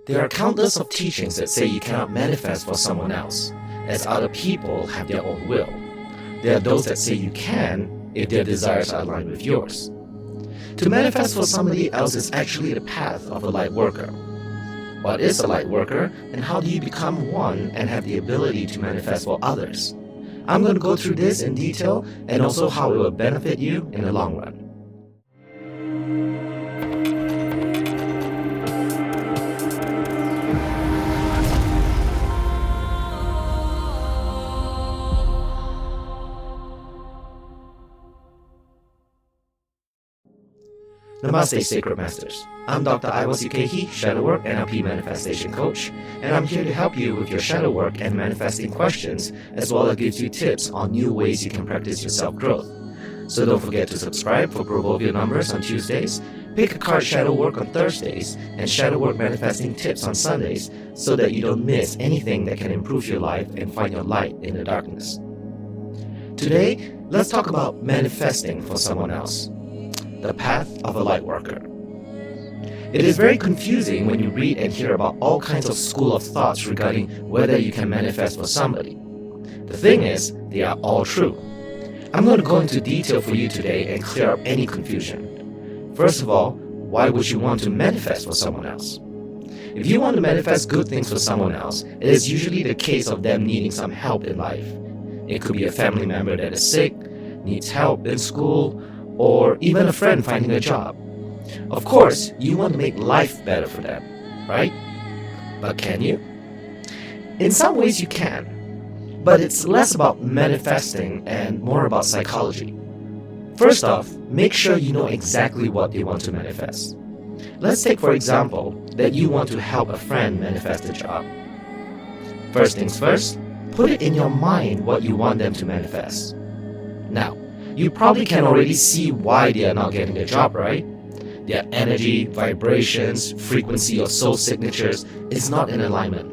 There are countless of teachings that say you cannot manifest for someone else, as other people have their own will. There are those that say you can if their desires are aligned with yours. To manifest for somebody else is actually the path of a light worker. What is a light worker, and how do you become one and have the ability to manifest for others? I'm going to go through this in detail and also how it will benefit you in the long run. Namaste, Sacred Masters. I'm Dr. Iwas Ukehi, Shadowwork NLP Manifestation Coach, and I'm here to help you with your shadow work and manifesting questions, as well as give you tips on new ways you can practice your self-growth. So don't forget to subscribe for Proverbial Numbers on Tuesdays, pick a card shadow work on Thursdays, and shadow work manifesting tips on Sundays, so that you don't miss anything that can improve your life and find your light in the darkness. Today, let's talk about manifesting for someone else. The path of a light worker. It is very confusing when you read and hear about all kinds of school of thoughts regarding whether you can manifest for somebody. The thing is, they are all true. I'm going to go into detail for you today and clear up any confusion. First of all, why would you want to manifest for someone else? If you want to manifest good things for someone else, it is usually the case of them needing some help in life. It could be a family member that is sick, needs help in school, or even a friend finding a job. Of course, you want to make life better for them, right? But can you? In some ways you can, but it's less about manifesting and more about psychology. First off, make sure you know exactly what they want to manifest. Let's take, for example, that you want to help a friend manifest a job. First things first, put it in your mind what you want them to manifest. Now, you probably can already see why they are not getting the job, right? Their energy, vibrations, frequency of soul signatures is not in alignment.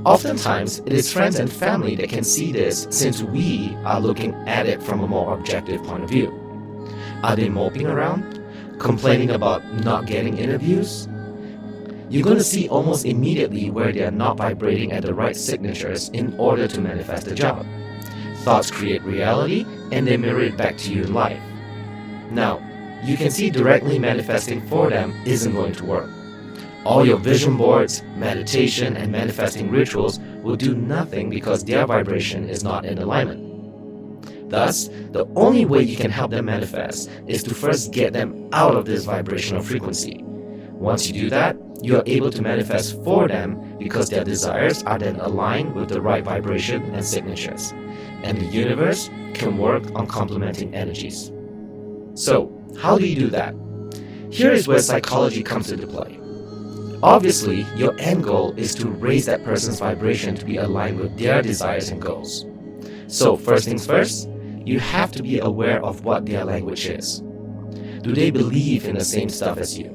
Oftentimes, it is friends and family that can see this since we are looking at it from a more objective point of view. Are they moping around? Complaining about not getting interviews? You're going to see almost immediately where they are not vibrating at the right signatures in order to manifest a job. Thoughts create reality, and they mirror it back to you in life. Now, you can see directly manifesting for them isn't going to work. All your vision boards, meditation, and manifesting rituals will do nothing because their vibration is not in alignment. Thus, the only way you can help them manifest is to first get them out of this vibrational frequency. Once you do that, you are able to manifest for them because their desires are then aligned with the right vibration and signatures, and the universe can work on complementing energies. So, how do you do that? Here is where psychology comes into play. Obviously, your end goal is to raise that person's vibration to be aligned with their desires and goals. So, first things first, you have to be aware of what their language is. Do they believe in the same stuff as you?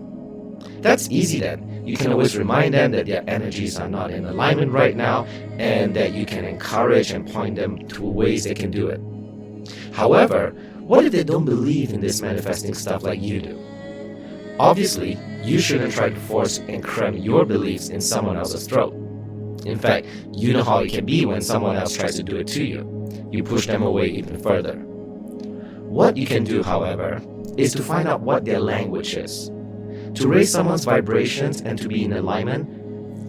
That's easy then. You can always remind them that their energies are not in alignment right now and that you can encourage and point them to ways they can do it. However, what if they don't believe in this manifesting stuff like you do? Obviously, you shouldn't try to force and cram your beliefs in someone else's throat. In fact, you know how it can be when someone else tries to do it to you. You push them away even further. What you can do, however, is to find out what their language is. To raise someone's vibrations and to be in alignment,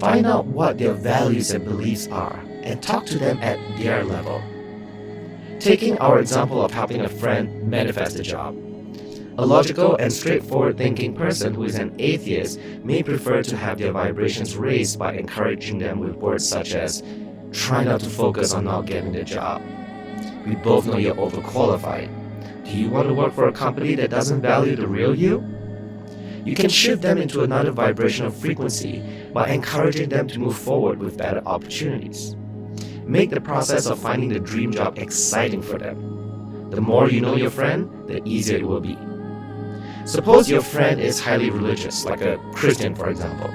find out what their values and beliefs are and talk to them at their level. Taking our example of helping a friend manifest a job. A logical and straightforward thinking person who is an atheist may prefer to have their vibrations raised by encouraging them with words such as, "Try not to focus on not getting the job. We both know you're overqualified. Do you want to work for a company that doesn't value the real you?" You can shift them into another vibrational frequency by encouraging them to move forward with better opportunities. Make the process of finding the dream job exciting for them. The more you know your friend, the easier it will be. Suppose your friend is highly religious, like a Christian, for example.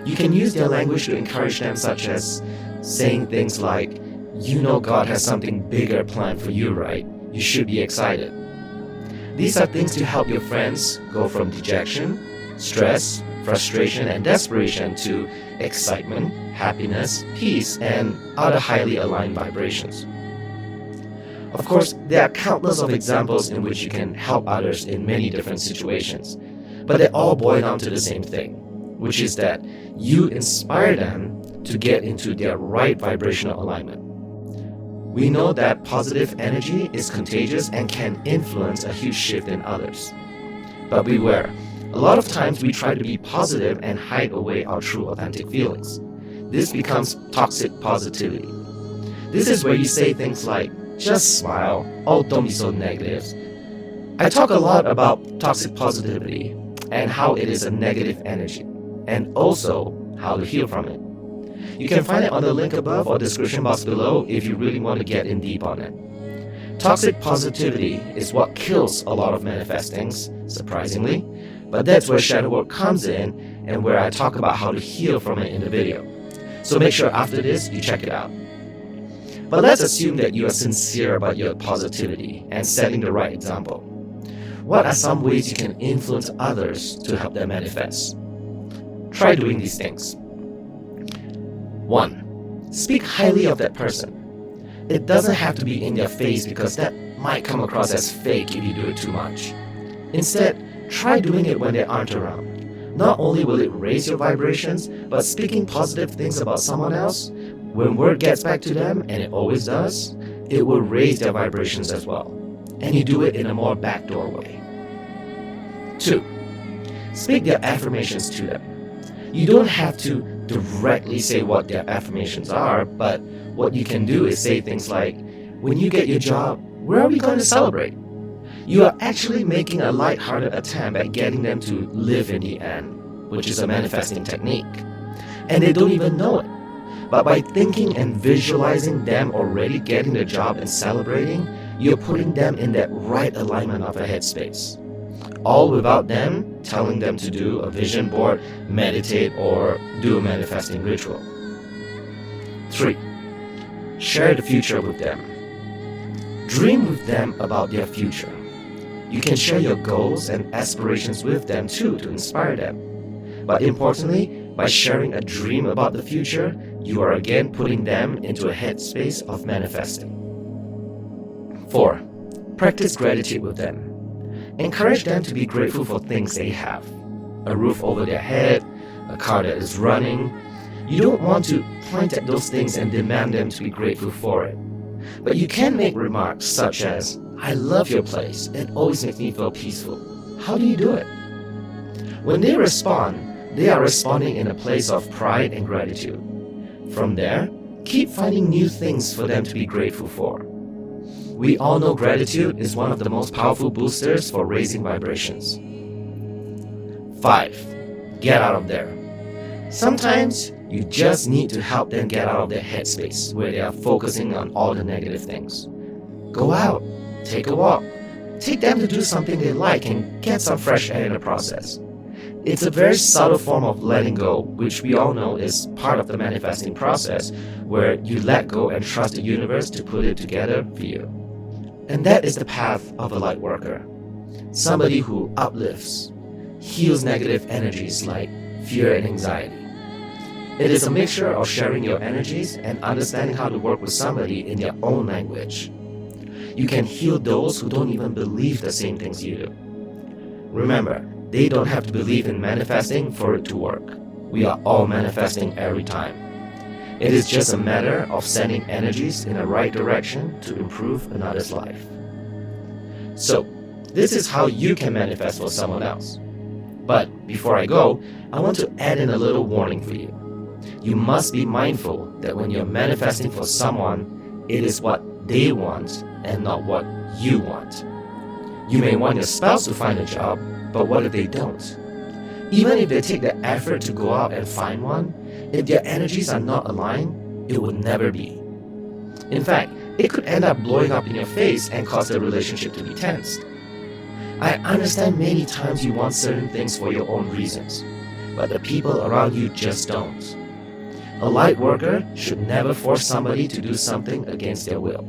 You can use their language to encourage them, such as saying things like, "You know God has something bigger planned for you, right? You should be excited." These are things to help your friends go from dejection, stress, frustration, and desperation to excitement, happiness, peace, and other highly aligned vibrations. Of course, there are countless of examples in which you can help others in many different situations, but they all boil down to the same thing, which is that you inspire them to get into their right vibrational alignment. We know that positive energy is contagious and can influence a huge shift in others. But beware, a lot of times we try to be positive and hide away our true authentic feelings. This becomes toxic positivity. This is where you say things like, just smile, oh, don't be so negative. I talk a lot about toxic positivity and how it is a negative energy, and also how to heal from it. You can find it on the link above or description box below if you really want to get in deep on it. Toxic positivity is what kills a lot of manifestings, surprisingly, but that's where shadow work comes in and where I talk about how to heal from it in the video. So make sure after this you check it out. But let's assume that you are sincere about your positivity and setting the right example. What are some ways you can influence others to help them manifest? Try doing these things. 1. Speak highly of that person. It doesn't have to be in their face because that might come across as fake if you do it too much. Instead, try doing it when they aren't around. Not only will it raise your vibrations, but speaking positive things about someone else, when word gets back to them, and it always does, it will raise their vibrations as well. And you do it in a more backdoor way. 2. Speak their affirmations to them. You don't have to directly say what their affirmations are, but what you can do is say things like, when you get your job, where are we going to celebrate? You are actually making a lighthearted attempt at getting them to live in the end, which is a manifesting technique. And they don't even know it. But by thinking and visualizing them already getting the job and celebrating, you're putting them in that right alignment of a headspace. All without them telling them to do a vision board, meditate, or do a manifesting ritual. 3. Share the future with them. Dream with them about their future. You can share your goals and aspirations with them too to inspire them. But importantly, by sharing a dream about the future, you are again putting them into a headspace of manifesting. 4. Practice gratitude with them. Encourage them to be grateful for things they have. A roof over their head, a car that is running. You don't want to point at those things and demand them to be grateful for it. But you can make remarks such as, I love your place, it always makes me feel peaceful. How do you do it? When they respond, they are responding in a place of pride and gratitude. From there, keep finding new things for them to be grateful for. We all know gratitude is one of the most powerful boosters for raising vibrations. 5. Get out of there. Sometimes you just need to help them get out of their headspace where they are focusing on all the negative things. Go out, take a walk, take them to do something they like and get some fresh air in the process. It's a very subtle form of letting go, which we all know is part of the manifesting process, where you let go and trust the universe to put it together for you. And that is the path of a light worker. Somebody who uplifts, heals negative energies like fear and anxiety. It is a mixture of sharing your energies and understanding how to work with somebody in their own language. You can heal those who don't even believe the same things you do. Remember, they don't have to believe in manifesting for it to work. We are all manifesting every time. It is just a matter of sending energies in the right direction to improve another's life. So, this is how you can manifest for someone else. But before I go, I want to add in a little warning for you. You must be mindful that when you're manifesting for someone, it is what they want and not what you want. You may want your spouse to find a job, but what if they don't? Even if they take the effort to go out and find one, if their energies are not aligned, it will never be. In fact, it could end up blowing up in your face and cause the relationship to be tensed. I understand many times you want certain things for your own reasons, but the people around you just don't. A light worker should never force somebody to do something against their will.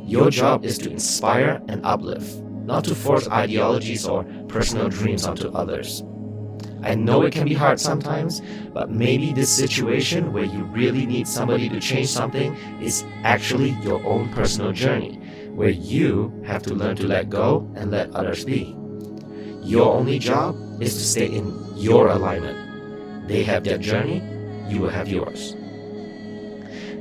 Your job is to inspire and uplift, not to force ideologies or personal dreams onto others. I know it can be hard sometimes, but maybe this situation where you really need somebody to change something is actually your own personal journey, where you have to learn to let go and let others be. Your only job is to stay in your alignment. They have their journey, you will have yours.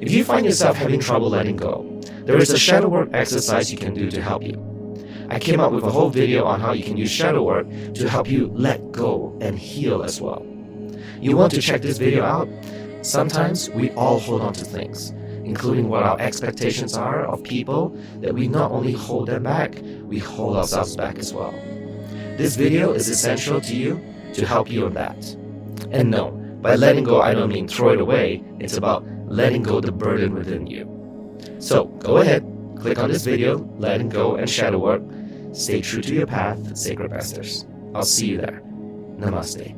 If you find yourself having trouble letting go, there is a shadow work exercise you can do to help you. I came up with a whole video on how you can use shadow work to help you let go and heal as well. You want to check this video out? Sometimes we all hold on to things, including what our expectations are of people, that we not only hold them back, we hold ourselves back as well. This video is essential to you to help you on that. And no, by letting go I don't mean throw it away, it's about letting go the burden within you. So go ahead, click on this video, letting go and shadow work. Stay true to your path, Sacred Masters. I'll see you there. Namaste.